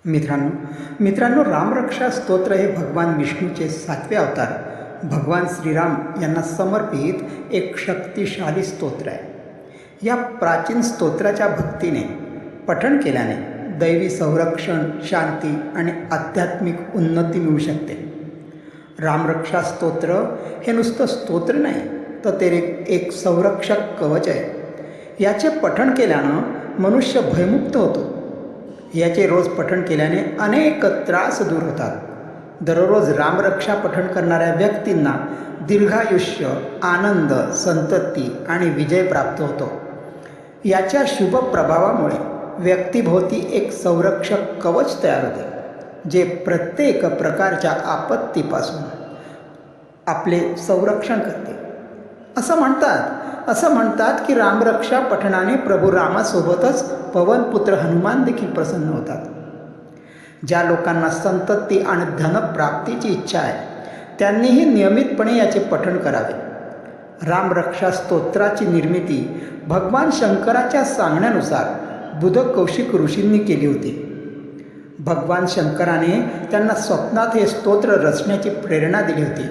मित्रांनो रामरक्षा स्तोत्र हे भगवान विष्णूचे 7वे अवतार भगवान श्रीराम यांना समर्पित एक शक्तिशाली स्तोत्र आहे। या प्राचीन स्तोत्राच्या भक्तीने पठण केल्याने दैवी संरक्षण, शांती आणि आध्यात्मिक उन्नती मिळू शकते। रामरक्षा स्तोत्र हे नुसतं स्तोत्र नाही, तर ते एक संरक्षक कवच आहे। याचे पठण केल्यानं मनुष्य भयमुक्त होतो। याचे रोज पठण केल्याने अनेक त्रास दूर होतात। दररोज रामरक्षा पठण करणाऱ्या व्यक्तींना दीर्घायुष्य, आनंद, संतती आणि विजय प्राप्त होतो। याच्या शुभ प्रभावामुळे व्यक्तीभोवती एक संरक्षक कवच तयार होते, जे प्रत्येक प्रकारच्या आपत्तीपासून आपले संरक्षण करते। असं म्हणतात की रामरक्षा पठणाने प्रभू रामासोबतच पवनपुत्र हनुमान देखील प्रसन्न होतात। ज्या लोकांना संतती आणि धनप्राप्तीची इच्छा आहे, त्यांनीही नियमितपणे याचे पठण करावे। रामरक्षा स्तोत्राची निर्मिती भगवान शंकराच्या सांगण्यानुसार बुध कौशिक ऋषींनी केली होती। भगवान शंकराने त्यांना स्वप्नात हे स्तोत्र रचण्याची प्रेरणा दिली होती।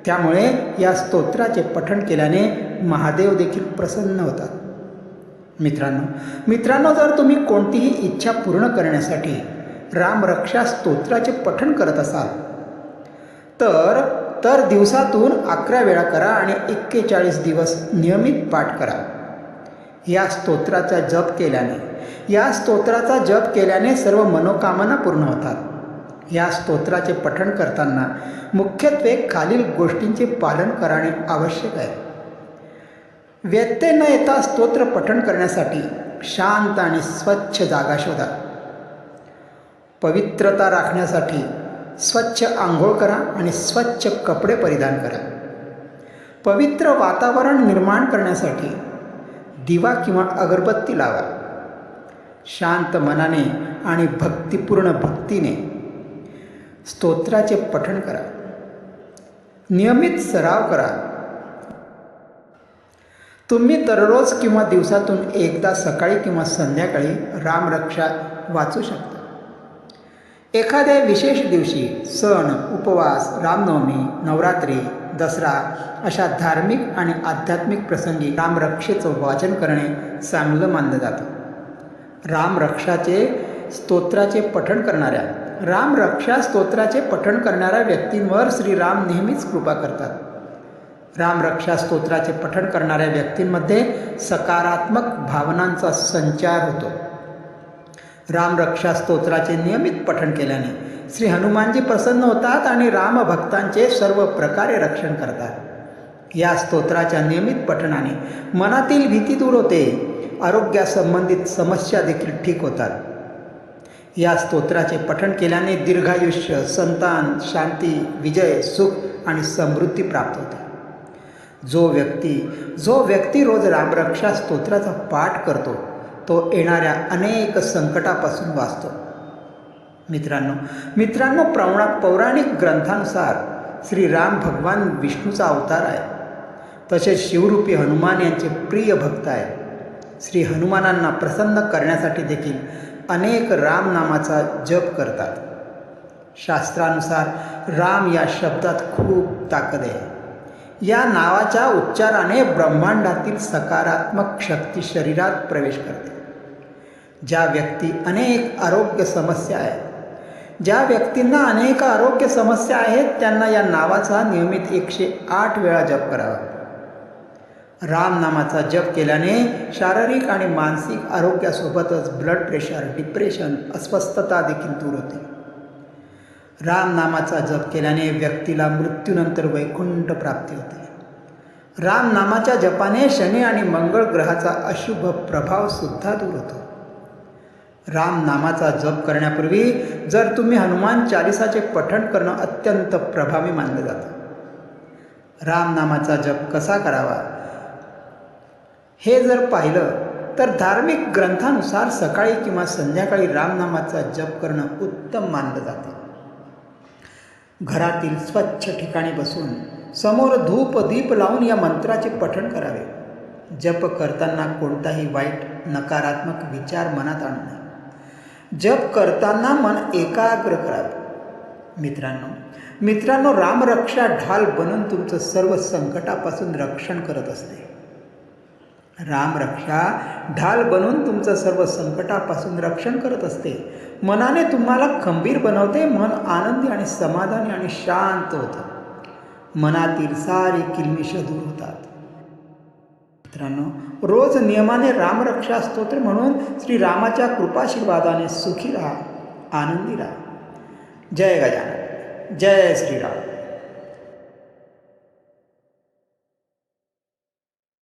त्यामुळे या स्तोत्राचे पठण केल्याने महादेव देखील प्रसन्न होतात। मित्रांनो जर तुम्ही कोणतीही इच्छा पूर्ण करण्यासाठी रामरक्षा स्तोत्राचे पठण करत असाल तर दिवसातून 11 वेळा करा आणि 41 दिवस नियमित पाठ करा। या स्तोत्राचा जप केल्याने सर्व मनोकामना पूर्ण होतात। या स्तोत्राचे पठण करताना मुख्यत्वे खालील गोष्टींचे पालन करणे आवश्यक आहे। व्यत्यय न येता स्तोत्र पठण करण्यासाठी शांत आणि स्वच्छ जागा शोधा। पवित्रता राखण्यासाठी स्वच्छ आंघोळ करा आणि स्वच्छ कपडे परिधान करा। पवित्र वातावरण निर्माण करण्यासाठी दिवा किंवा अगरबत्ती लावा। शांत मनाने आणि भक्तिपूर्ण भक्तीने स्तोत्राचे पठण करा। नियमित सराव करा। तुम्ही दररोज किंवा दिवसातून एकदा सकाळी किंवा संध्याकाळी रामरक्षा वाचू शकता। एखाद्या विशेष दिवशी सण, उपवास, रामनवमी, नवरात्री, दसरा अशा धार्मिक आणि आध्यात्मिक प्रसंगी रामरक्षेचं वाचन करणे चांगलं मानलं जातं। रामरक्षा स्तोत्राचे पठण करणाऱ्या व्यक्तींवर श्रीराम नेहमीच कृपा करतात। रामरक्षा स्तोत्राचे पठण करणाऱ्या व्यक्तींमध्ये सकारात्मक भावनांचा संचार होतो। रामरक्षा स्तोत्राचे नियमित पठण केल्याने श्री हनुमानजी प्रसन्न होतात आणि रामभक्तांचे सर्व प्रकारे रक्षण करतात। या स्तोत्राच्या नियमित पठणाने मनातील भीती दूर होते, आरोग्यासंबंधित समस्या देखील ठीक होतात। या स्तोत्राचे पठण केल्याने दीर्घायुष्य, संतान, शांती, विजय, सुख आणि समृद्धी प्राप्त होते। जो व्यक्ती रोज रामरक्षा स्तोत्राचा पाठ करतो, तो येणाऱ्या अनेक संकटापासून वाचतो। मित्रांनो पौराणिक ग्रंथानुसार श्रीराम भगवान विष्णूचा अवतार आहे। तसेच शिवरूपी हनुमान यांचे प्रिय भक्त आहेत। श्री हनुमानांना प्रसन्न करण्यासाठी देखील अनेक राम नामाचा जप करतात। शास्त्रानुसार राम या शब्दात खूप ताकद आहे। या नावाच्या उच्चाराने ब्रह्मांडातील सकारात्मक शक्ती शरीरात प्रवेश करते। ज्या व्यक्तींना अनेक आरोग्य समस्या आहेत, त्यांना या नावाचा नियमित 108 वेळा जप करावा। राम नामाचा जप केल्याने शारीरिक आणि मानसिक आरोग्यासोबतच ब्लड प्रेशर, डिप्रेशन, अस्वस्थता देखील दूर होते। राम नामाचा जप केल्याने व्यक्तीला मृत्यूनंतर वैकुंठ प्राप्ती होते। राम नामाच्या जपाने शनी आणि मंगळ ग्रहाचा अशुभ प्रभाव सुद्धा दूर होतो। राम नामाचा जप करण्यापूर्वी जर तुम्ही हनुमान चालिसाचे पठण करणं अत्यंत प्रभावी मानलं जातं। राम नामाचा जप कसा करावा हे जर पाहिलं तर धार्मिक ग्रंथानुसार सकाळी किंवा संध्याकाळी रामनामाचा जप करणं उत्तम मानलं जाते। घरातील स्वच्छ ठिकाणी बसून समोर धूप दीप लावून या मंत्राचे पठण करावे। जप करताना कोणताही वाईट नकारात्मक विचार मनात आणू नये। जप करताना मन एकाग्र करा. मित्रांनो, रामरक्षा ढाल बनून तुमचं सर्व संकटापासून रक्षण करत असते. रामरक्षा ढाल बनून तुमचं सर्व संकटापासून रक्षण करत असते. मनाने तुम्हाला खंबीर बनवते. मन आनंदी आणि समाधानी आणि शांत होतं. मनातील सारी किलमिश दूर होतात. मित्रांनो, रोज नियमाने रामरक्षा स्तोत्र म्हणून श्रीरामाच्या कृपाशीर्वादाने सुखी राहा, आनंदी राहा. जय गजानन, जय श्रीराम.